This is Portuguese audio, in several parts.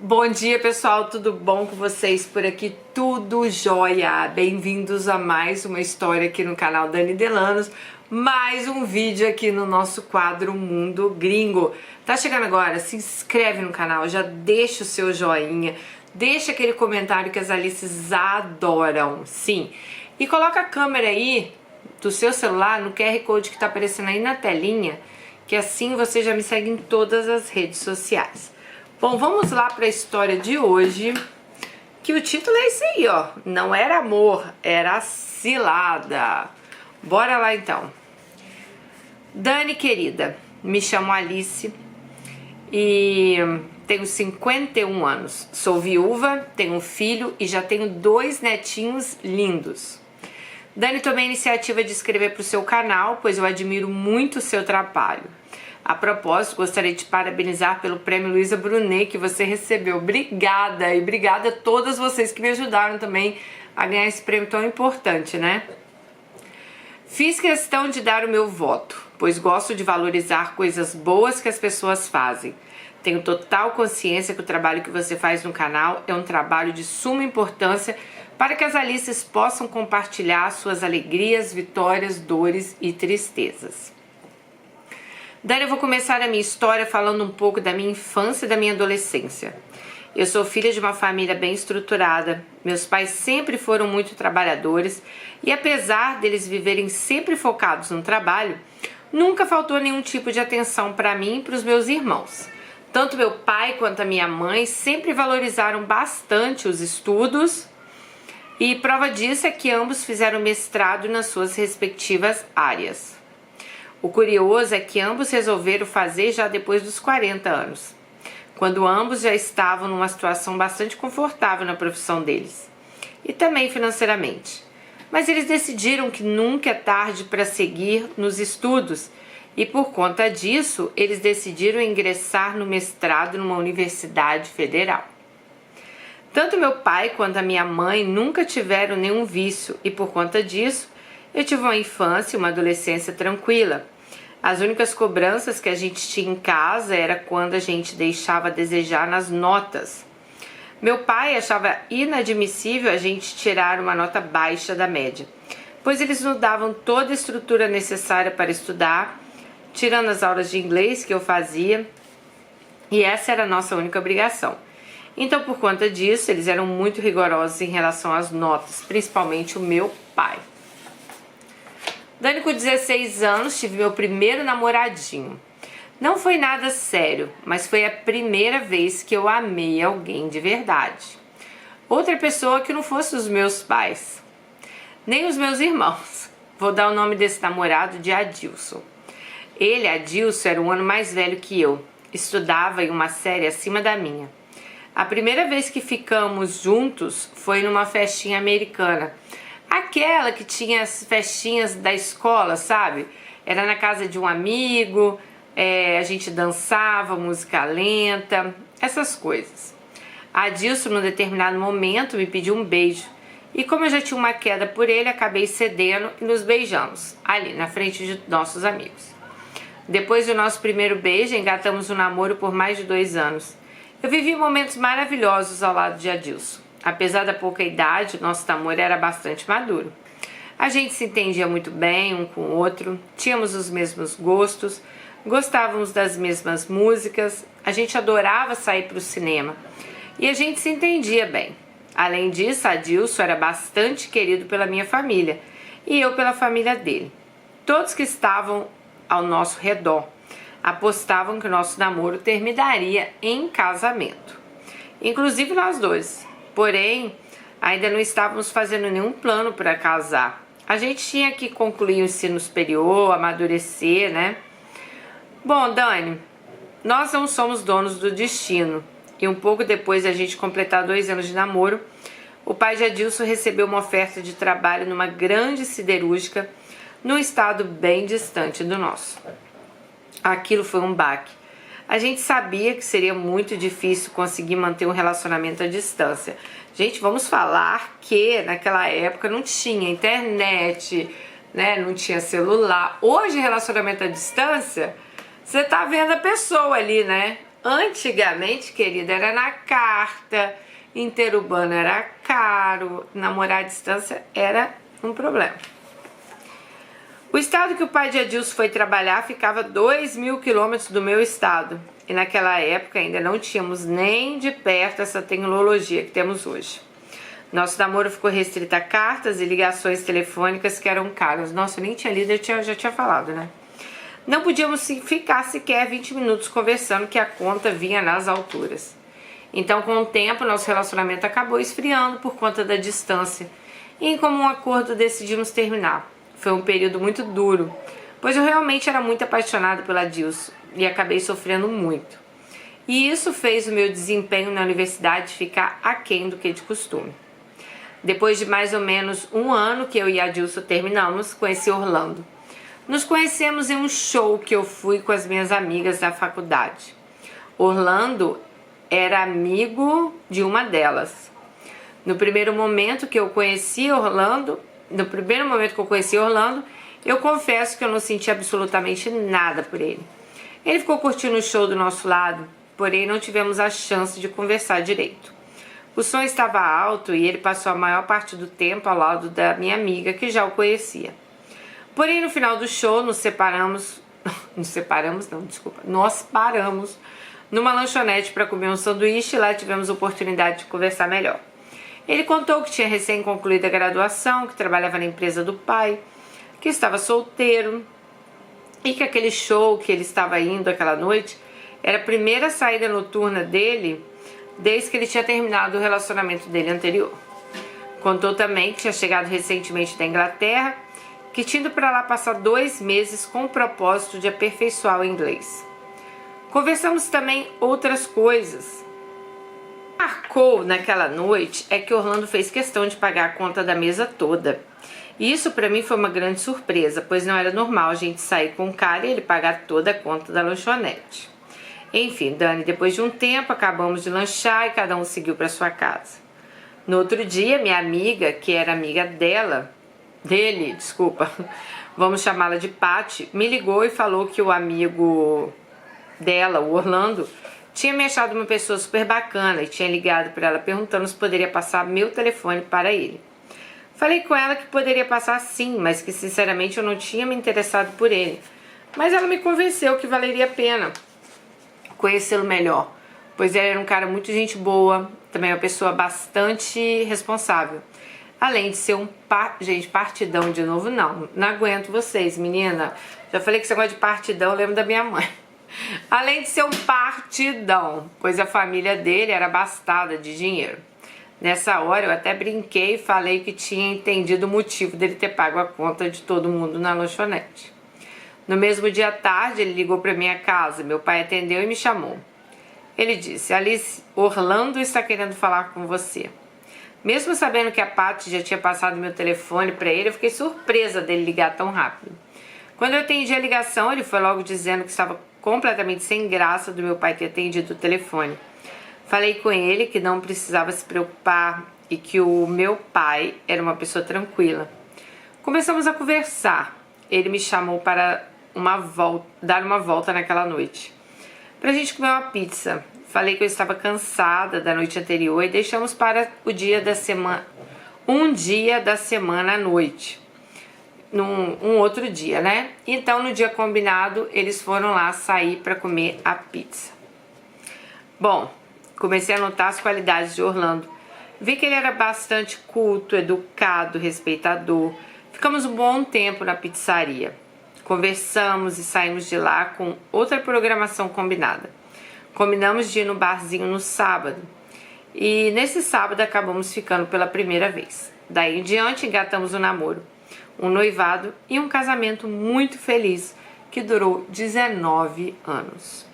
Bom dia, pessoal, tudo bom com vocês? Por aqui tudo jóia. Bem-vindos a mais uma história aqui no canal Dani Delanos, mais um vídeo aqui no nosso quadro Mundo Gringo. Tá chegando agora? Se inscreve no canal, já deixa o seu joinha, deixa aquele comentário que as Alices adoram, sim. E coloca a câmera aí do seu celular no QR Code que tá aparecendo aí na telinha, que assim você já me segue em todas as redes sociais. Bom, vamos lá para a história de hoje, que o título é esse aí, ó. Não era amor, era cilada. Bora lá então. Dani querida, me chamo Alice e tenho 51 anos. Sou viúva, tenho um filho e já tenho 2 netinhos lindos. Dani, tomei a iniciativa de escrever para o seu canal, pois eu admiro muito o seu trabalho. A propósito, gostaria de parabenizar pelo prêmio Luísa Brunet que você recebeu. Obrigada! E obrigada a todas vocês que me ajudaram também a ganhar esse prêmio tão importante, né? Fiz questão de dar o meu voto, pois gosto de valorizar coisas boas que as pessoas fazem. Tenho total consciência que o trabalho que você faz no canal é um trabalho de suma importância para que as Alices possam compartilhar suas alegrias, vitórias, dores e tristezas. Dani, eu vou começar a minha história falando um pouco da minha infância e da minha adolescência. Eu sou filha de uma família bem estruturada, meus pais sempre foram muito trabalhadores e apesar deles viverem sempre focados no trabalho, nunca faltou nenhum tipo de atenção para mim e para os meus irmãos. Tanto meu pai quanto a minha mãe sempre valorizaram bastante os estudos e prova disso é que ambos fizeram mestrado nas suas respectivas áreas. O curioso é que ambos resolveram fazer já depois dos 40 anos, quando ambos já estavam numa situação bastante confortável na profissão deles, e também financeiramente. Mas eles decidiram que nunca é tarde para seguir nos estudos, e por conta disso, eles decidiram ingressar no mestrado numa universidade federal. Tanto meu pai quanto a minha mãe nunca tiveram nenhum vício, e por conta disso, eu tive uma infância e uma adolescência tranquila. As únicas cobranças que a gente tinha em casa era quando a gente deixava a desejar nas notas. Meu pai achava inadmissível a gente tirar uma nota baixa da média, pois eles nos davam toda a estrutura necessária para estudar, tirando as aulas de inglês que eu fazia, e essa era a nossa única obrigação. Então, por conta disso, eles eram muito rigorosos em relação às notas, principalmente o meu pai. Dani, com 16 anos, tive meu primeiro namoradinho. Não foi nada sério, mas foi a primeira vez que eu amei alguém de verdade. Outra pessoa que não fosse os meus pais, nem os meus irmãos. Vou dar o nome desse namorado de Adilson. Ele, Adilson, era um ano mais velho que eu. Estudava em uma série acima da minha. A primeira vez que ficamos juntos foi numa festinha americana. Aquela que tinha as festinhas da escola, sabe? Era na casa de um amigo, a gente dançava, música lenta, essas coisas. A Adilson, num determinado momento, me pediu um beijo. E como eu já tinha uma queda por ele, acabei cedendo e nos beijamos, ali na frente de nossos amigos. Depois do nosso primeiro beijo, engatamos um namoro por mais de 2 anos. Eu vivi momentos maravilhosos ao lado de Adilson. Apesar da pouca idade, nosso namoro era bastante maduro. A gente se entendia muito bem um com o outro, tínhamos os mesmos gostos, gostávamos das mesmas músicas, a gente adorava sair para o cinema e a gente se entendia bem. Além disso, Adilson era bastante querido pela minha família e eu pela família dele. Todos que estavam ao nosso redor apostavam que o nosso namoro terminaria em casamento, inclusive nós dois. Porém, ainda não estávamos fazendo nenhum plano para casar. A gente tinha que concluir o ensino superior, amadurecer, né? Bom, Dani, nós não somos donos do destino. E um pouco depois de a gente completar 2 anos de namoro, o pai de Adilson recebeu uma oferta de trabalho numa grande siderúrgica, num estado bem distante do nosso. Aquilo foi um baque. A gente sabia que seria muito difícil conseguir manter um relacionamento à distância. Gente, vamos falar que naquela época não tinha internet, né? Não tinha celular. Hoje, relacionamento à distância, você tá vendo a pessoa ali, né? Antigamente, querida, era na carta, interurbano era caro, namorar à distância era um problema. O estado que o pai de Adilson foi trabalhar ficava 2.000 quilômetros do meu estado. E naquela época ainda não tínhamos nem de perto essa tecnologia que temos hoje. Nosso namoro ficou restrito a cartas e ligações telefônicas que eram caras. Nossa, eu nem tinha lido, eu já tinha falado, né? Não podíamos ficar sequer 20 minutos conversando, que a conta vinha nas alturas. Então, com o tempo, nosso relacionamento acabou esfriando por conta da distância. E em comum acordo decidimos terminar. Foi um período muito duro, pois eu realmente era muito apaixonada pela Adilson e acabei sofrendo muito. E isso fez o meu desempenho na universidade ficar aquém do que de costume. Depois de mais ou menos um ano que eu e a Adilson terminamos, conheci Orlando. Nos conhecemos em um show que eu fui com as minhas amigas da faculdade. Orlando era amigo de uma delas. No primeiro momento que eu conheci Orlando, eu confesso que eu não senti absolutamente nada por ele. Ele ficou curtindo o show do nosso lado, porém não tivemos a chance de conversar direito. O som estava alto e ele passou a maior parte do tempo ao lado da minha amiga, que já o conhecia. Porém, no final do show, nós paramos numa lanchonete para comer um sanduíche e lá tivemos a oportunidade de conversar melhor. Ele contou que tinha recém concluído a graduação, que trabalhava na empresa do pai, que estava solteiro e que aquele show que ele estava indo aquela noite era a primeira saída noturna dele desde que ele tinha terminado o relacionamento dele anterior. Contou também que tinha chegado recentemente da Inglaterra, que tinha ido para lá passar 2 meses com o propósito de aperfeiçoar o inglês. Conversamos também outras coisas. Marcou naquela noite é que Orlando fez questão de pagar a conta da mesa toda. E isso para mim foi uma grande surpresa, pois não era normal a gente sair com o cara e ele pagar toda a conta da lanchonete. Enfim, Dani, depois de um tempo acabamos de lanchar e cada um seguiu para sua casa. No outro dia, minha amiga, que era amiga dele, vamos chamá-la de Patty, me ligou e falou que o amigo dela, o Orlando, tinha me achado uma pessoa super bacana e tinha ligado para ela perguntando se poderia passar meu telefone para ele. Falei com ela que poderia passar sim, mas que sinceramente eu não tinha me interessado por ele. Mas ela me convenceu que valeria a pena conhecê-lo melhor, pois ele era um cara muito gente boa, também uma pessoa bastante responsável. Além de ser partidão de novo, não aguento vocês, menina. Já falei que esse negócio de partidão, eu lembro da minha mãe. Além de ser um partidão, pois a família dele era abastada de dinheiro. Nessa hora eu até brinquei e falei que tinha entendido o motivo dele ter pago a conta de todo mundo na lanchonete. No mesmo dia à tarde, ele ligou para minha casa, meu pai atendeu e me chamou. Ele disse: Alice, Orlando está querendo falar com você. Mesmo sabendo que a Patty já tinha passado meu telefone para ele, eu fiquei surpresa dele ligar tão rápido. Quando eu atendi a ligação, ele foi logo dizendo que estava completamente sem graça do meu pai ter atendido o telefone. Falei com ele que não precisava se preocupar e que o meu pai era uma pessoa tranquila. Começamos a conversar. Ele me chamou para dar uma volta naquela noite, pra gente comer uma pizza. Falei que eu estava cansada da noite anterior e deixamos para um dia da semana à noite, um outro dia, né? Então no dia combinado eles foram lá sair para comer a pizza. Bom, comecei a notar as qualidades de Orlando. Vi que ele era bastante culto, educado, respeitador. Ficamos um bom tempo na pizzaria. Conversamos e saímos de lá com outra programação combinada. Combinamos de ir no barzinho no sábado. E nesse sábado acabamos ficando pela primeira vez. Daí em diante engatamos um namoro, um noivado e um casamento muito feliz que durou 19 anos.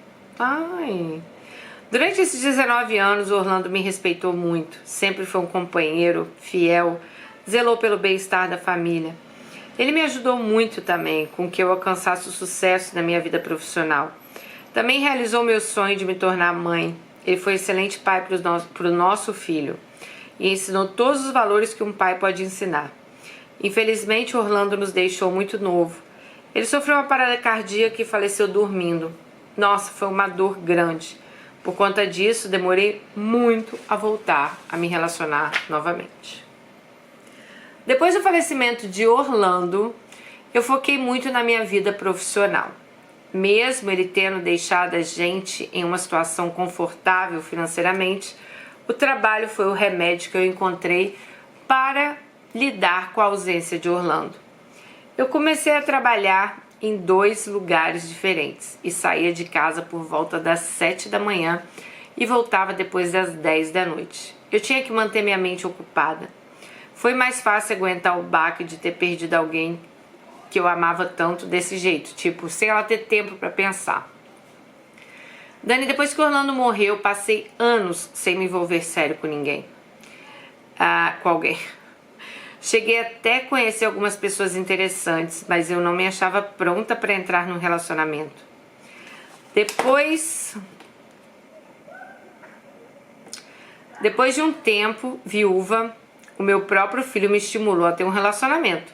Durante esses 19 anos, o Orlando me respeitou muito. Sempre foi um companheiro fiel, zelou pelo bem-estar da família. Ele me ajudou muito também com que eu alcançasse o sucesso na minha vida profissional. Também realizou meu sonho de me tornar mãe. Ele foi excelente pai para o nosso filho e ensinou todos os valores que um pai pode ensinar. Infelizmente, Orlando nos deixou muito novo. Ele sofreu uma parada cardíaca e faleceu dormindo. Nossa, foi uma dor grande. Por conta disso, demorei muito a voltar a me relacionar novamente. Depois do falecimento de Orlando, eu foquei muito na minha vida profissional. Mesmo ele tendo deixado a gente em uma situação confortável financeiramente, o trabalho foi o remédio que eu encontrei para lidar com a ausência de Orlando. Eu comecei a trabalhar em 2 lugares diferentes e saía de casa por volta das 7 da manhã e voltava depois das 10 da noite. Eu tinha que manter minha mente ocupada. Foi mais fácil aguentar o baque de ter perdido alguém que eu amava tanto desse jeito, tipo, sem ela ter tempo para pensar. Dani, depois que Orlando morreu, passei anos sem me envolver sério com ninguém. Com alguém. Cheguei até a conhecer algumas pessoas interessantes, mas eu não me achava pronta para entrar num relacionamento. Depois de um tempo, viúva, o meu próprio filho me estimulou a ter um relacionamento.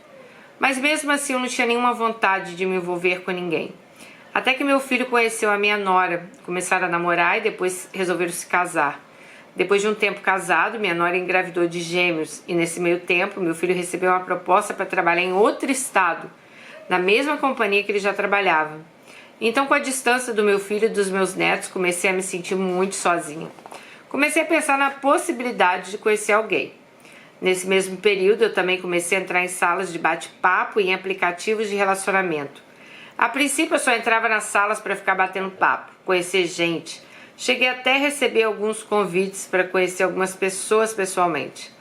Mas mesmo assim eu não tinha nenhuma vontade de me envolver com ninguém. Até que meu filho conheceu a minha nora, começaram a namorar e depois resolveram se casar. Depois de um tempo casado, minha nora engravidou de gêmeos e nesse meio tempo meu filho recebeu uma proposta para trabalhar em outro estado, na mesma companhia que ele já trabalhava. Então, com a distância do meu filho e dos meus netos, comecei a me sentir muito sozinha. Comecei a pensar na possibilidade de conhecer alguém. Nesse mesmo período, eu também comecei a entrar em salas de bate-papo e em aplicativos de relacionamento. A princípio, eu só entrava nas salas para ficar batendo papo, conhecer gente. Cheguei até a receber alguns convites para conhecer algumas pessoas pessoalmente.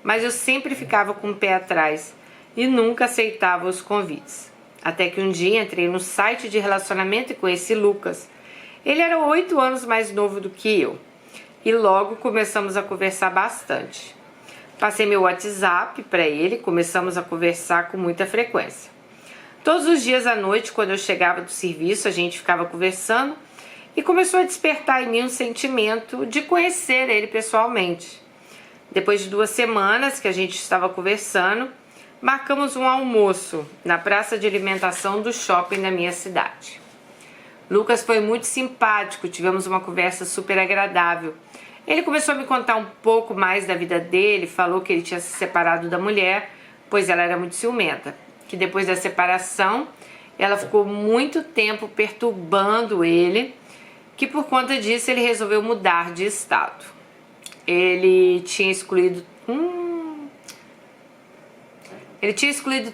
Mas eu sempre ficava com o pé atrás e nunca aceitava os convites. Até que um dia entrei no site de relacionamento e conheci Lucas. Ele era 8 anos mais novo do que eu. E logo começamos a conversar bastante. Passei meu WhatsApp para ele e começamos a conversar com muita frequência. Todos os dias à noite, quando eu chegava do serviço, a gente ficava conversando e começou a despertar em mim um sentimento de conhecer ele pessoalmente. Depois de 2 semanas que a gente estava conversando, marcamos um almoço na praça de alimentação do shopping da minha cidade. Lucas foi muito simpático, tivemos uma conversa super agradável. Ele começou a me contar um pouco mais da vida dele, falou que ele tinha se separado da mulher, pois ela era muito ciumenta, que depois da separação ela ficou muito tempo perturbando ele, que por conta disso ele resolveu mudar de estado. Ele tinha excluído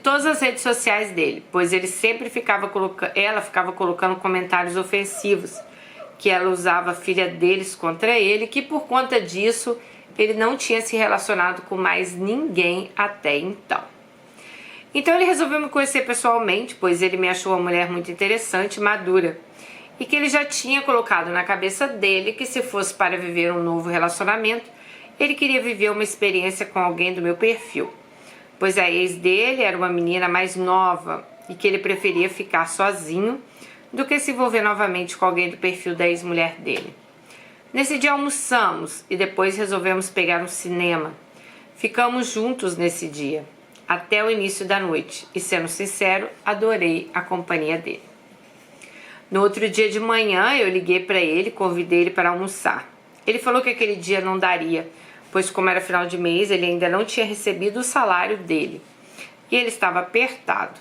todas as redes sociais dele, pois ele sempre ficava colocando comentários ofensivos, que ela usava a filha deles contra ele, que por conta disso ele não tinha se relacionado com mais ninguém até então. Então ele resolveu me conhecer pessoalmente, pois ele me achou uma mulher muito interessante e madura, e que ele já tinha colocado na cabeça dele que se fosse para viver um novo relacionamento, ele queria viver uma experiência com alguém do meu perfil, pois a ex dele era uma menina mais nova e que ele preferia ficar sozinho do que se envolver novamente com alguém do perfil da ex-mulher dele. Nesse dia almoçamos e depois resolvemos pegar um cinema. Ficamos juntos nesse dia, até o início da noite, e sendo sincero, adorei a companhia dele. No outro dia de manhã eu liguei para ele e convidei ele para almoçar. Ele falou que aquele dia não daria, pois como era final de mês ele ainda não tinha recebido o salário dele e ele estava apertado.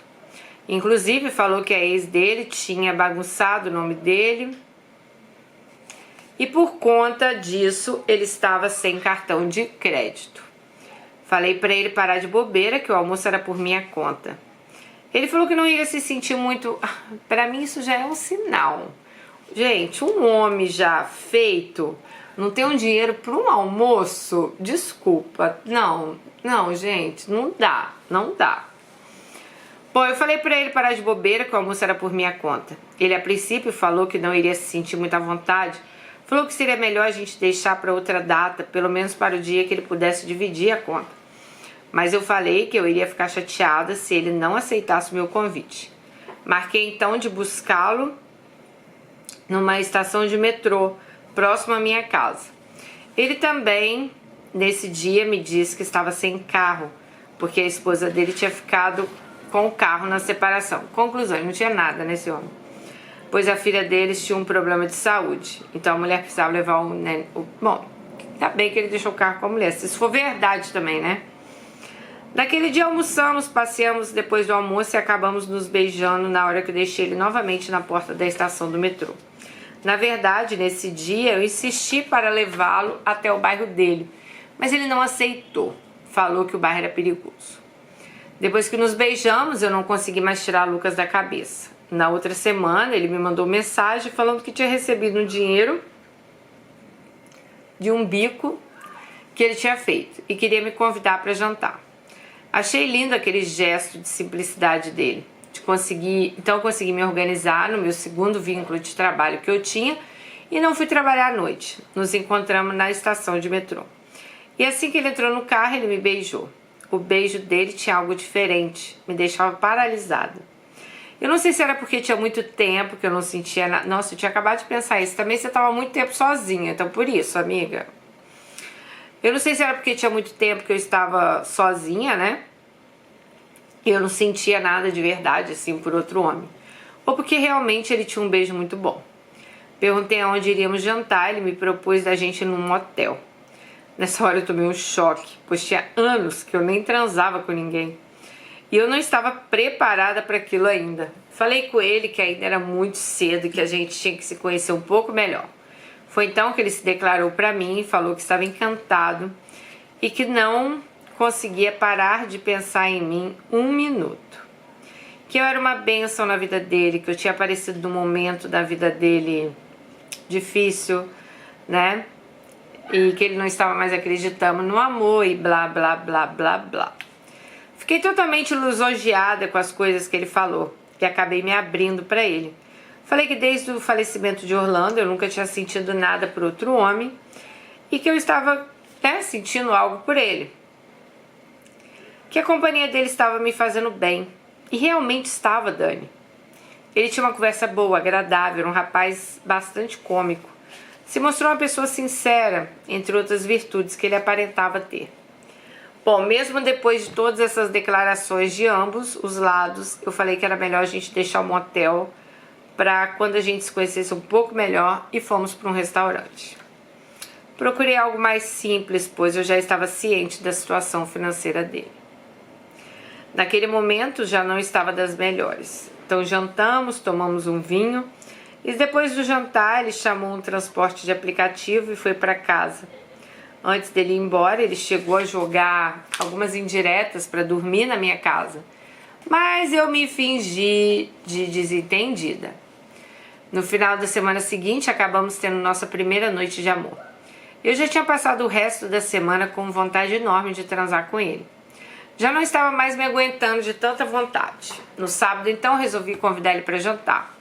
Inclusive falou que a ex dele tinha bagunçado o nome dele e por conta disso ele estava sem cartão de crédito. Falei para ele parar de bobeira, que o almoço era por minha conta. Ele falou que não ia se sentir muito... Para mim isso já é um sinal. Gente, um homem já feito não tem um dinheiro para um almoço? Desculpa. Não, gente, não dá. Bom, eu falei pra ele parar de bobeira, que o almoço era por minha conta. Ele a princípio falou que não iria se sentir muito à vontade, falou que seria melhor a gente deixar para outra data, pelo menos para o dia que ele pudesse dividir a conta. Mas eu falei que eu iria ficar chateada se ele não aceitasse o meu convite. Marquei então de buscá-lo numa estação de metrô, próximo à minha casa. Ele também, nesse dia, me disse que estava sem carro, porque a esposa dele tinha ficado com o carro na separação. Conclusão, não tinha nada nesse homem. pois a filha deles tinha um problema de saúde. Então a mulher precisava levar o neném. Bom, tá bem que ele deixou o carro com a mulher, se isso for verdade também, né? Naquele dia almoçamos, passeamos depois do almoço e acabamos nos beijando na hora que eu deixei ele novamente na porta da estação do metrô. Na verdade, nesse dia eu insisti para levá-lo até o bairro dele, mas ele não aceitou. Falou que o bairro era perigoso. Depois que nos beijamos, eu não consegui mais tirar Lucas da cabeça. Na outra semana, ele me mandou mensagem falando que tinha recebido um dinheiro de um bico que ele tinha feito e queria me convidar para jantar. Achei lindo aquele gesto de simplicidade dele. Então eu consegui me organizar no meu segundo vínculo de trabalho que eu tinha e não fui trabalhar à noite. Nos encontramos na estação de metrô. E assim que ele entrou no carro, ele me beijou. O beijo dele tinha algo diferente, me deixava paralisada. Eu não sei se era porque tinha muito tempo que eu não sentia nada. Nossa, eu tinha acabado de pensar isso. Também você estava muito tempo sozinha, então por isso, amiga. Eu não sei se era porque tinha muito tempo que eu estava sozinha, né? E eu não sentia nada de verdade, assim, por outro homem. Ou porque realmente ele tinha um beijo muito bom. Perguntei aonde iríamos jantar, ele me propôs da gente ir num motel. Nessa hora eu tomei um choque, pois tinha anos que eu nem transava com ninguém. E eu não estava preparada para aquilo ainda. Falei com ele que ainda era muito cedo e que a gente tinha que se conhecer um pouco melhor. Foi então que ele se declarou para mim e falou que estava encantado e que não conseguia parar de pensar em mim um minuto. Que eu era uma bênção na vida dele, que eu tinha aparecido num momento da vida dele difícil, né? E que ele não estava mais acreditando no amor e blá, blá, blá, blá, blá. Fiquei totalmente lisonjeada com as coisas que ele falou e acabei me abrindo para ele. Falei que desde o falecimento de Orlando eu nunca tinha sentido nada por outro homem e que eu estava sentindo algo por ele. Que a companhia dele estava me fazendo bem. E realmente estava, Dani. Ele tinha uma conversa boa, agradável, era um rapaz bastante cômico. Se mostrou uma pessoa sincera, entre outras virtudes que ele aparentava ter. Bom, mesmo depois de todas essas declarações de ambos os lados, eu falei que era melhor a gente deixar o motel para quando a gente se conhecesse um pouco melhor e fomos para um restaurante. Procurei algo mais simples, pois eu já estava ciente da situação financeira dele. Naquele momento já não estava das melhores. Então jantamos, tomamos um vinho e depois do jantar ele chamou um transporte de aplicativo e foi para casa. Antes dele ir embora, ele chegou a jogar algumas indiretas para dormir na minha casa. Mas eu me fingi de desentendida. No final da semana seguinte, acabamos tendo nossa primeira noite de amor. Eu já tinha passado o resto da semana com vontade enorme de transar com ele. Já não estava mais me aguentando de tanta vontade. No sábado, então, resolvi convidar ele para jantar.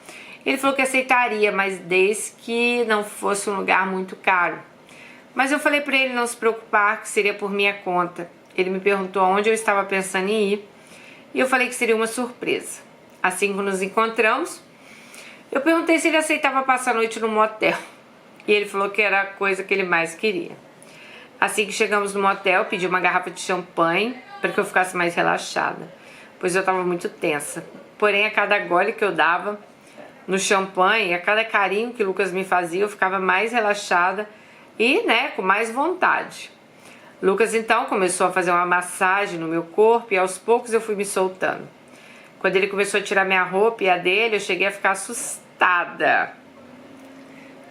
Ele falou que aceitaria, mas desde que não fosse um lugar muito caro. Mas eu falei para ele não se preocupar, que seria por minha conta. Ele me perguntou onde eu estava pensando em ir e eu falei que seria uma surpresa. Assim que nos encontramos, eu perguntei se ele aceitava passar a noite no motel e ele falou que era a coisa que ele mais queria. Assim que chegamos no motel, pedi uma garrafa de champanhe para que eu ficasse mais relaxada, pois eu estava muito tensa. Porém, a cada gole que eu dava no champanhe, a cada carinho que o Lucas me fazia, eu ficava mais relaxada e, com mais vontade. Lucas, então, começou a fazer uma massagem no meu corpo e aos poucos eu fui me soltando. Quando ele começou a tirar minha roupa e a dele, eu cheguei a ficar assustada.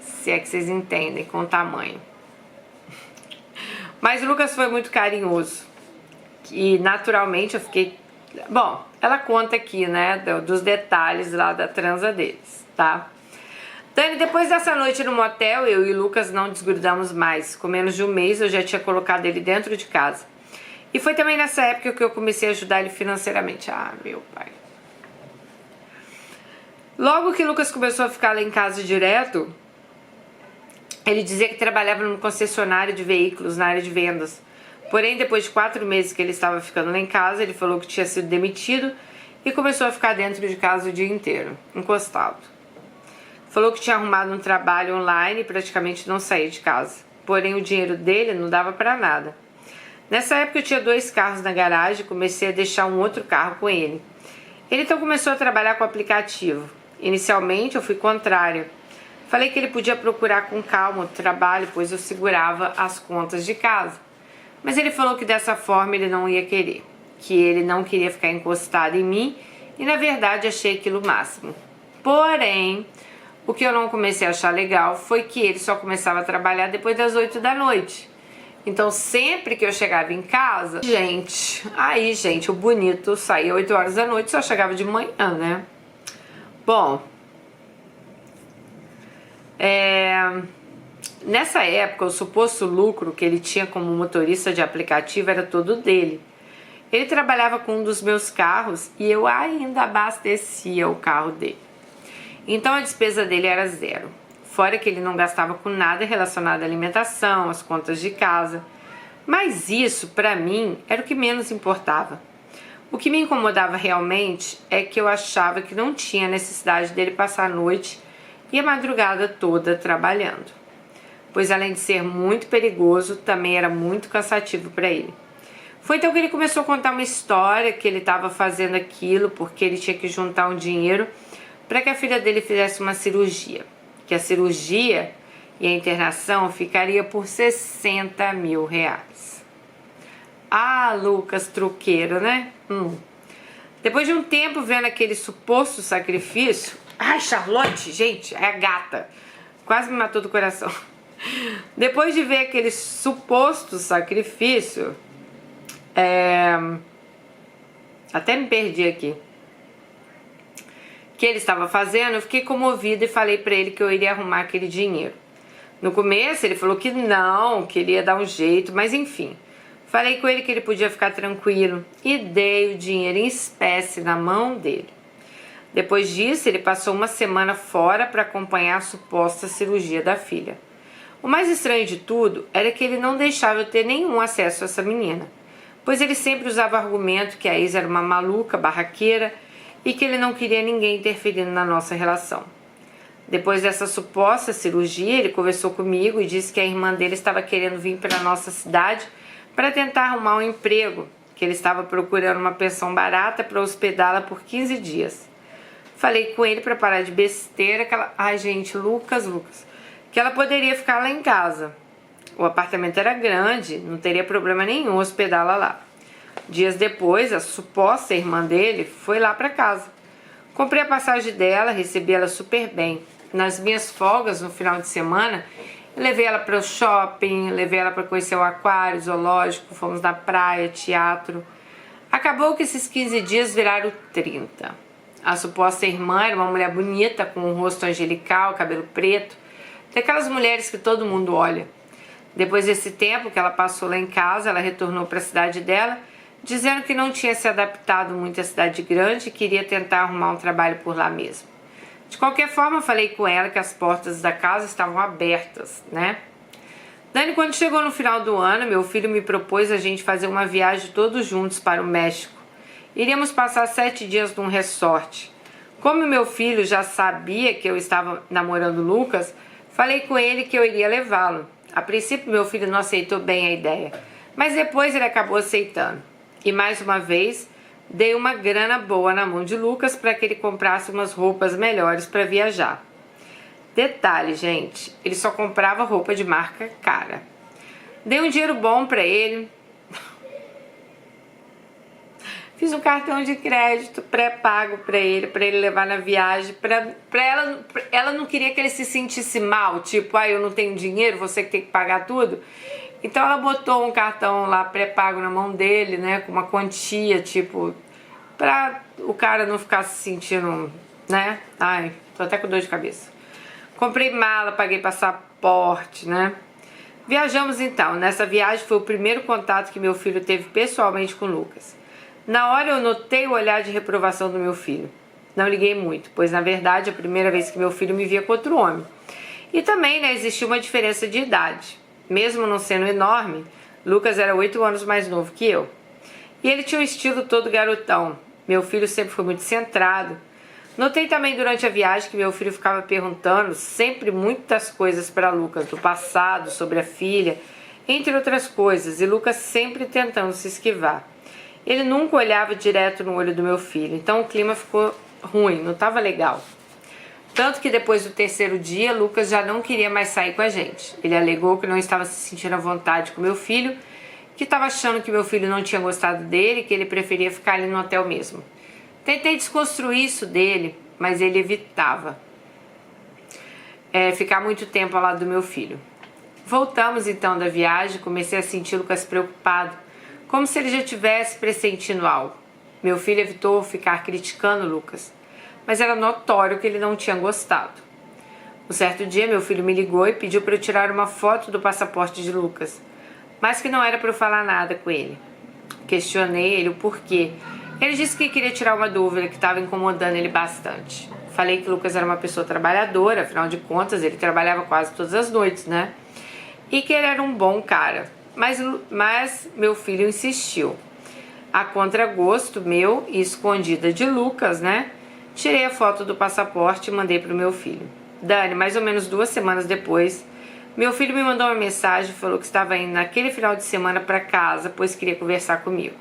Se é que vocês entendem, com o tamanho. Mas o Lucas foi muito carinhoso. E, naturalmente, eu fiquei... Bom, ela conta aqui, dos detalhes lá da transa deles, tá? Dani, depois dessa noite no motel, eu e o Lucas não desgrudamos mais. Com menos de um mês, eu já tinha colocado ele dentro de casa. E foi também nessa época que eu comecei a ajudar ele financeiramente. Ah, meu pai. Logo que o Lucas começou a ficar lá em casa direto, ele dizia que trabalhava num concessionário de veículos na área de vendas. Porém, depois de 4 meses que ele estava ficando lá em casa, ele falou que tinha sido demitido e começou a ficar dentro de casa o dia inteiro, encostado. Falou que tinha arrumado um trabalho online e praticamente não saía de casa. Porém, o dinheiro dele não dava para nada. Nessa época, eu tinha 2 carros na garagem e comecei a deixar um outro carro com ele. Ele então começou a trabalhar com o aplicativo. Inicialmente eu fui contrária. Falei que ele podia procurar com calma o trabalho, pois eu segurava as contas de casa. Mas ele falou que dessa forma ele não ia querer, que ele não queria ficar encostado em mim e na verdade achei aquilo o máximo. Porém, o que eu não comecei a achar legal foi que ele só começava a trabalhar depois das 8 da noite. Então sempre que eu chegava em casa, gente, o bonito saía 8 horas da noite, só chegava de manhã, né? Bom, nessa época o suposto lucro que ele tinha como motorista de aplicativo era todo dele. Ele trabalhava com um dos meus carros e eu ainda abastecia o carro dele. Então a despesa dele era zero. Fora que ele não gastava com nada relacionado à alimentação, às contas de casa. Mas isso, pra mim, era o que menos importava. O que me incomodava realmente é que eu achava que não tinha necessidade dele passar a noite e a madrugada toda trabalhando. Pois além de ser muito perigoso, também era muito cansativo para ele. Foi então que ele começou a contar uma história que ele estava fazendo aquilo porque ele tinha que juntar um dinheiro para que a filha dele fizesse uma cirurgia. Que a cirurgia e a internação ficaria por 60 mil reais. Ah, Lucas, truqueiro, né? Depois de um tempo vendo aquele suposto sacrifício... Ai, Charlotte, gente, é a gata. Quase me matou do coração. Depois de ver aquele suposto sacrifício... Até me perdi aqui. Que ele estava fazendo, eu fiquei comovida e falei para ele que eu iria arrumar aquele dinheiro. No começo ele falou que não, que ele ia dar um jeito, mas enfim. Falei com ele que ele podia ficar tranquilo e dei o dinheiro em espécie na mão dele. Depois disso, ele passou uma semana fora para acompanhar a suposta cirurgia da filha. O mais estranho de tudo era que ele não deixava eu ter nenhum acesso a essa menina, pois ele sempre usava o argumento que a Isa era uma maluca, barraqueira, e que ele não queria ninguém interferindo na nossa relação. Depois dessa suposta cirurgia, ele conversou comigo e disse que a irmã dele estava querendo vir para a nossa cidade para tentar arrumar um emprego, que ele estava procurando uma pensão barata para hospedá-la por 15 dias. Falei com ele para parar de besteira, que ela... Ai, gente, Lucas, que ela poderia ficar lá em casa. O apartamento era grande, não teria problema nenhum hospedá-la lá. Dias depois, a suposta irmã dele foi lá para casa. Comprei a passagem dela, recebi ela super bem. Nas minhas folgas, no final de semana, eu levei ela para o shopping, levei ela para conhecer o aquário, zoológico, fomos na praia, teatro. Acabou que esses 15 dias viraram 30. A suposta irmã era uma mulher bonita, com um rosto angelical, cabelo preto, daquelas mulheres que todo mundo olha. Depois desse tempo que ela passou lá em casa, ela retornou para a cidade dela, dizendo que não tinha se adaptado muito à cidade grande e queria tentar arrumar um trabalho por lá mesmo. De qualquer forma, eu falei com ela que as portas da casa estavam abertas, né? Dani, quando chegou no final do ano, meu filho me propôs a gente fazer uma viagem todos juntos para o México. Iríamos passar 7 dias num resort. Como meu filho já sabia que eu estava namorando o Lucas, falei com ele que eu iria levá-lo. A princípio, meu filho não aceitou bem a ideia, mas depois ele acabou aceitando. E mais uma vez, dei uma grana boa na mão de Lucas para que ele comprasse umas roupas melhores para viajar. Detalhe, gente, ele só comprava roupa de marca cara. Dei um dinheiro bom para ele. Fiz um cartão de crédito pré-pago para ele levar na viagem. Ela não queria que ele se sentisse mal, tipo, eu não tenho dinheiro, você que tem que pagar tudo. Então ela botou um cartão lá pré-pago na mão dele, né, com uma quantia, tipo, pra o cara não ficar se sentindo, né? Ai, tô até com dor de cabeça. Comprei mala, paguei passaporte, né? Viajamos então. Nessa viagem foi o primeiro contato que meu filho teve pessoalmente com o Lucas. Na hora eu notei o olhar de reprovação do meu filho. Não liguei muito, pois na verdade é a primeira vez que meu filho me via com outro homem. E também, né, existia uma diferença de idade. Mesmo não sendo enorme, Lucas era 8 anos mais novo que eu. E ele tinha um estilo todo garotão. Meu filho sempre foi muito centrado. Notei também durante a viagem que meu filho ficava perguntando sempre muitas coisas para Lucas, do passado, sobre a filha, entre outras coisas, e Lucas sempre tentando se esquivar. Ele nunca olhava direto no olho do meu filho, então o clima ficou ruim, não estava legal. Tanto que depois do terceiro dia, Lucas já não queria mais sair com a gente. Ele alegou que não estava se sentindo à vontade com meu filho, que estava achando que meu filho não tinha gostado dele, que ele preferia ficar ali no hotel mesmo. Tentei desconstruir isso dele, mas ele evitava ficar muito tempo ao lado do meu filho. Voltamos então da viagem, comecei a sentir Lucas preocupado, como se ele já tivesse pressentindo algo. Meu filho evitou ficar criticando Lucas, mas era notório que ele não tinha gostado. Um certo dia meu filho me ligou e pediu para eu tirar uma foto do passaporte de Lucas, mas que não era para eu falar nada com ele. Questionei ele o porquê. Ele disse que queria tirar uma dúvida que estava incomodando ele bastante. Falei que Lucas era uma pessoa trabalhadora, afinal de contas ele trabalhava quase todas as noites, né? E que ele era um bom cara. Mas meu filho insistiu. A contragosto meu e escondida de Lucas, né? Tirei a foto do passaporte e mandei para o meu filho. Dani, mais ou menos 2 semanas depois, meu filho me mandou uma mensagem e falou que estava indo naquele final de semana para casa, pois queria conversar comigo.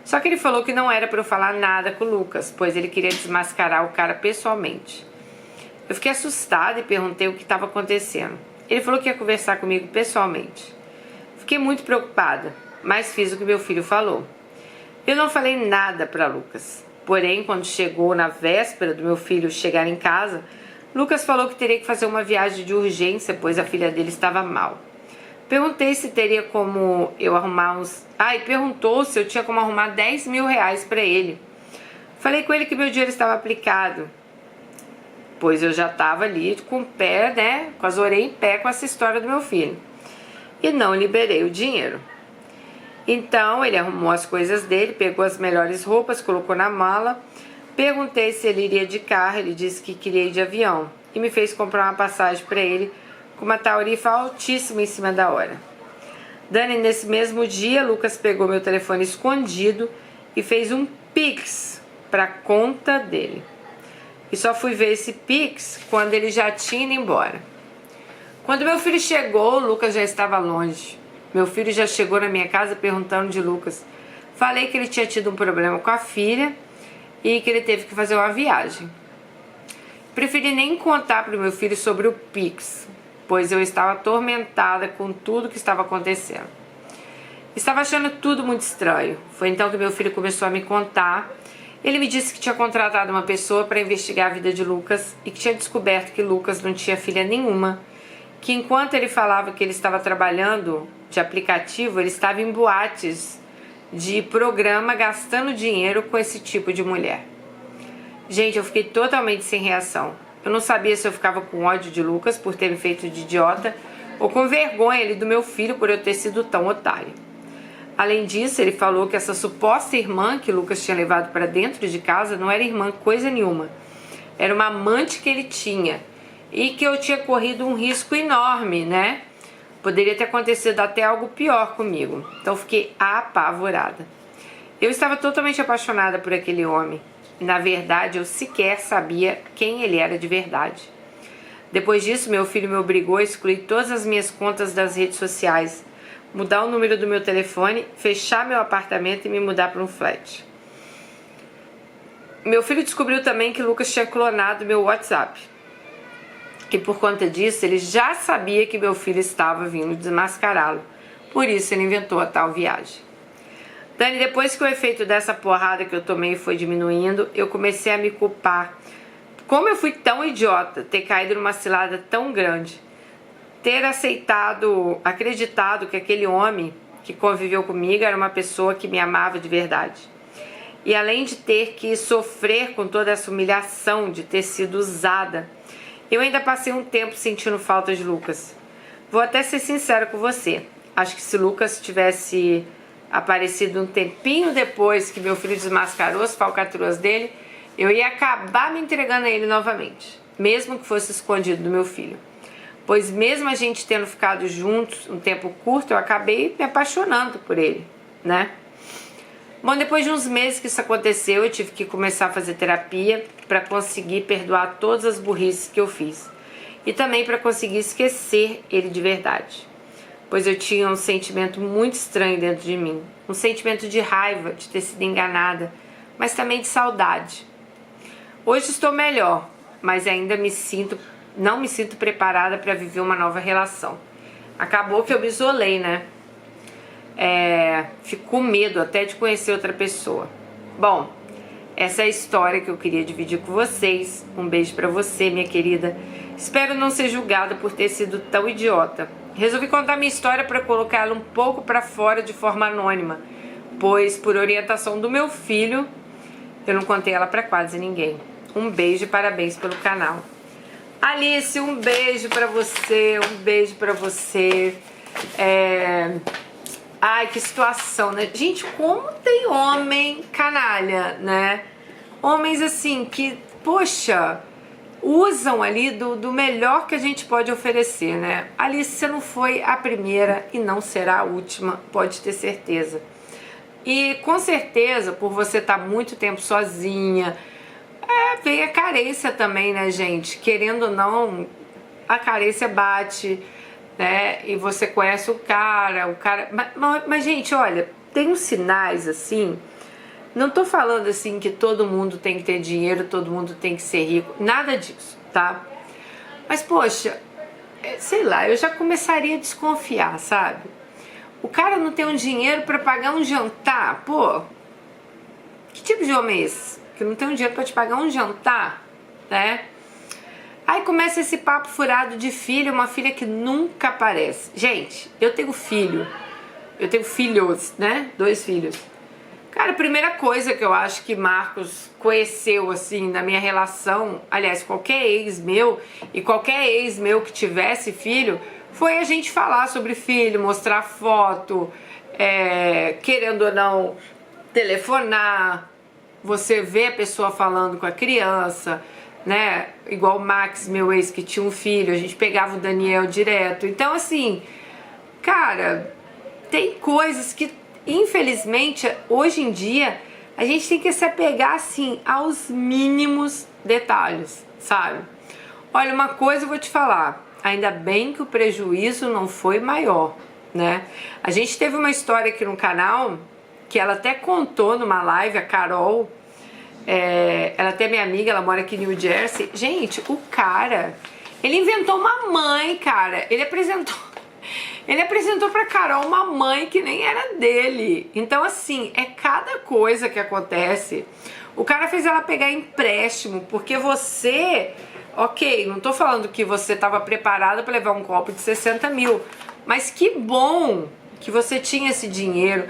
Só que ele falou que não era para eu falar nada com o Lucas, pois ele queria desmascarar o cara pessoalmente. Eu fiquei assustada e perguntei o que estava acontecendo. Ele falou que ia conversar comigo pessoalmente. Fiquei muito preocupada, mas fiz o que meu filho falou. Eu não falei nada para Lucas. Porém, quando chegou na véspera do meu filho chegar em casa, Lucas falou que teria que fazer uma viagem de urgência, pois a filha dele estava mal. Perguntei se teria como eu arrumar uns... e perguntou se eu tinha como arrumar 10 mil reais para ele. Falei com ele que meu dinheiro estava aplicado, pois eu já estava ali com o pé, né, com as orelhas em pé com essa história do meu filho. E não liberei o dinheiro. Então ele arrumou as coisas dele, pegou as melhores roupas, colocou na mala. Perguntei se ele iria de carro, ele disse que queria ir de avião. E me fez comprar uma passagem para ele com uma tarifa altíssima em cima da hora. Dani, nesse mesmo dia, Lucas pegou meu telefone escondido e fez um Pix para a conta dele. E só fui ver esse Pix quando ele já tinha ido embora. Quando meu filho chegou, Lucas já estava longe. Meu filho já chegou na minha casa perguntando de Lucas. Falei que ele tinha tido um problema com a filha e que ele teve que fazer uma viagem. Preferi nem contar para o meu filho sobre o Pix, pois eu estava atormentada com tudo que estava acontecendo. Estava achando tudo muito estranho. Foi então que meu filho começou a me contar. Ele me disse que tinha contratado uma pessoa para investigar a vida de Lucas e que tinha descoberto que Lucas não tinha filha nenhuma, que enquanto ele falava que ele estava trabalhando de aplicativo, ele estava em boates de programa gastando dinheiro com esse tipo de mulher. Gente, eu fiquei totalmente sem reação. Eu não sabia se eu ficava com ódio de Lucas por ter me feito de idiota ou com vergonha do meu filho por eu ter sido tão otário. Além disso, ele falou que essa suposta irmã que Lucas tinha levado para dentro de casa não era irmã coisa nenhuma. Era uma amante que ele tinha e que eu tinha corrido um risco enorme, né? Poderia ter acontecido até algo pior comigo. Então fiquei apavorada. Eu estava totalmente apaixonada por aquele homem. E, na verdade, eu sequer sabia quem ele era de verdade. Depois disso, meu filho me obrigou a excluir todas as minhas contas das redes sociais, mudar o número do meu telefone, fechar meu apartamento e me mudar para um flat. Meu filho descobriu também que Lucas tinha clonado meu WhatsApp. E por conta disso, ele já sabia que meu filho estava vindo desmascará-lo. Por isso, ele inventou a tal viagem. Dani, depois que o efeito dessa porrada que eu tomei foi diminuindo, eu comecei a me culpar. Como eu fui tão idiota, ter caído numa cilada tão grande, ter acreditado que aquele homem que conviveu comigo era uma pessoa que me amava de verdade. E além de ter que sofrer com toda essa humilhação de ter sido usada, eu ainda passei um tempo sentindo falta de Lucas. Vou até ser sincera com você. Acho que se Lucas tivesse aparecido um tempinho depois que meu filho desmascarou as falcatruas dele, eu ia acabar me entregando a ele novamente, mesmo que fosse escondido do meu filho. Pois mesmo a gente tendo ficado juntos um tempo curto, eu acabei me apaixonando por ele, né? Bom, depois de uns meses que isso aconteceu, eu tive que começar a fazer terapia para conseguir perdoar todas as burrices que eu fiz. E também para conseguir esquecer ele de verdade. Pois eu tinha um sentimento muito estranho dentro de mim. Um sentimento de raiva, de ter sido enganada, mas também de saudade. Hoje estou melhor, mas ainda não me sinto preparada para viver uma nova relação. Acabou que eu me isolei, né? Fico com medo até de conhecer outra pessoa. Bom, essa é a história que eu queria dividir com vocês. Um beijo pra você, minha querida. Espero não ser julgada por ter sido tão idiota. Resolvi contar minha história para colocá-la um pouco para fora de forma anônima, pois por orientação do meu filho, eu não contei ela para quase ninguém. Um beijo e parabéns pelo canal. Alice, um beijo pra você, um beijo pra você. Ai, que situação, né? Gente, como tem homem canalha, né? Homens assim que, poxa, usam ali do melhor que a gente pode oferecer, né? Alice, você não foi a primeira e não será a última, pode ter certeza. E com certeza, por você estar muito tempo sozinha, vem a carência também, né, gente? Querendo ou não, a carência bate, né? E você conhece o cara. Mas, gente, olha, tem uns sinais assim. Não tô falando assim que todo mundo tem que ter dinheiro, todo mundo tem que ser rico, nada disso, tá? Mas, poxa, sei lá, eu já começaria a desconfiar, sabe? O cara não tem um dinheiro pra pagar um jantar, pô. Que tipo de homem é esse? Que não tem um dinheiro pra te pagar um jantar, né? Aí começa esse papo furado de filho, uma filha que nunca aparece. Gente, eu tenho filhos, né? 2 filhos. Cara, a primeira coisa que eu acho que Marcos conheceu, assim, na minha relação, aliás, qualquer ex meu e qualquer ex meu que tivesse filho, foi a gente falar sobre filho, mostrar foto, querendo ou não, telefonar, você vê a pessoa falando com a criança, né? Igual o Max, meu ex, que tinha um filho, a gente pegava o Daniel direto. Então, assim, cara, tem coisas que, infelizmente, hoje em dia, a gente tem que se apegar, assim, aos mínimos detalhes, sabe? Olha, uma coisa eu vou te falar, ainda bem que o prejuízo não foi maior, né? A gente teve uma história aqui no canal, que ela até contou numa live, a Carol, ela até é minha amiga, ela mora aqui em New Jersey. Gente, o cara, ele inventou uma mãe, cara, ele apresentou pra Carol uma mãe que nem era dele. Então, assim, cada coisa que acontece. O cara fez ela pegar empréstimo, porque você... Ok, não tô falando que você tava preparada pra levar um copo de 60 mil, mas que bom que você tinha esse dinheiro.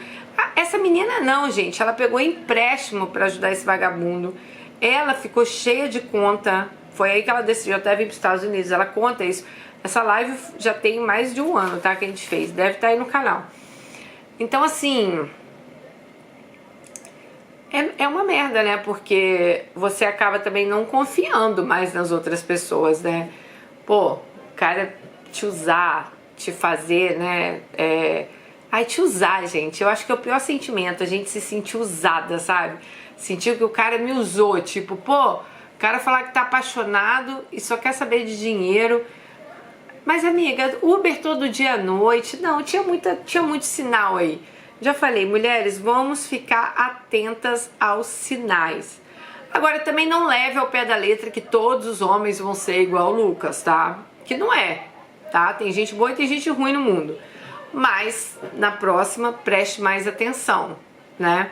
Essa menina não, gente, ela pegou empréstimo pra ajudar esse vagabundo. Ela ficou cheia de conta. Foi aí que ela decidiu até vir pros Estados Unidos. Ela conta isso. Essa live já tem mais de 1 ano, tá? Que a gente fez. Deve estar aí no canal. Então, assim... É uma merda, né? Porque você acaba também não confiando mais nas outras pessoas, né? Pô, o cara te usar, te fazer, né? Ai, te usar, gente. Eu acho que é o pior sentimento. A gente se sentir usada, sabe? Sentir que o cara me usou. Tipo, pô, o cara falar que tá apaixonado e só quer saber de dinheiro. Mas, amiga, Uber todo dia à noite. Não, tinha muito sinal aí. Já falei, mulheres, vamos ficar atentas aos sinais. Agora, também não leve ao pé da letra que todos os homens vão ser igual o Lucas, tá? Que não é, tá? Tem gente boa e tem gente ruim no mundo. Mas, na próxima, preste mais atenção, né?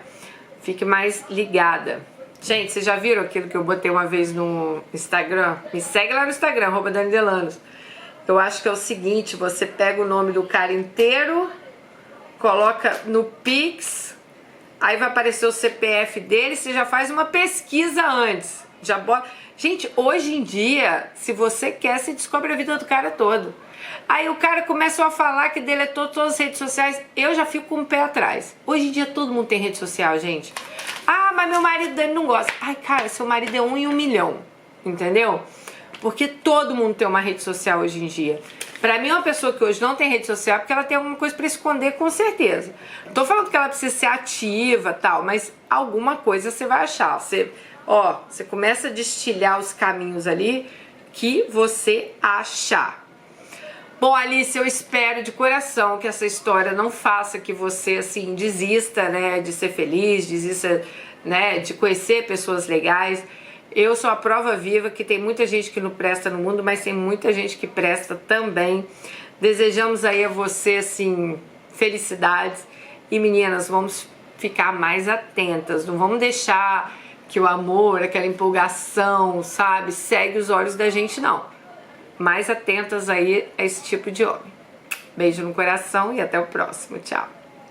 Fique mais ligada. Gente, vocês já viram aquilo que eu botei uma vez no Instagram? Me segue lá no Instagram, @DaniDelanos. Eu acho que é o seguinte, você pega o nome do cara inteiro... Coloca no Pix, aí vai aparecer o CPF dele, você já faz uma pesquisa antes. Já bota... Gente, hoje em dia, se você quer, você descobre a vida do cara todo. Aí o cara começou a falar que deletou todas as redes sociais, eu já fico com o pé atrás. Hoje em dia todo mundo tem rede social, gente. Ah, mas meu marido dele não gosta. Ai, cara, seu marido é 1 em 1 milhão, entendeu? Porque todo mundo tem uma rede social hoje em dia. Pra mim, uma pessoa que hoje não tem rede social é porque ela tem alguma coisa pra esconder, com certeza. Não tô falando que ela precisa ser ativa e tal, mas alguma coisa você vai achar. Você começa a destilhar os caminhos ali que você achar. Bom, Alice, eu espero de coração que essa história não faça que você, assim, desista, né, de ser feliz, desista, né, de conhecer pessoas legais. Eu sou a prova viva que tem muita gente que não presta no mundo, mas tem muita gente que presta também. Desejamos aí a você, assim, felicidades. E meninas, vamos ficar mais atentas. Não vamos deixar que o amor, aquela empolgação, sabe, segue os olhos da gente, não. Mais atentas aí a esse tipo de homem. Beijo no coração e até o próximo. Tchau.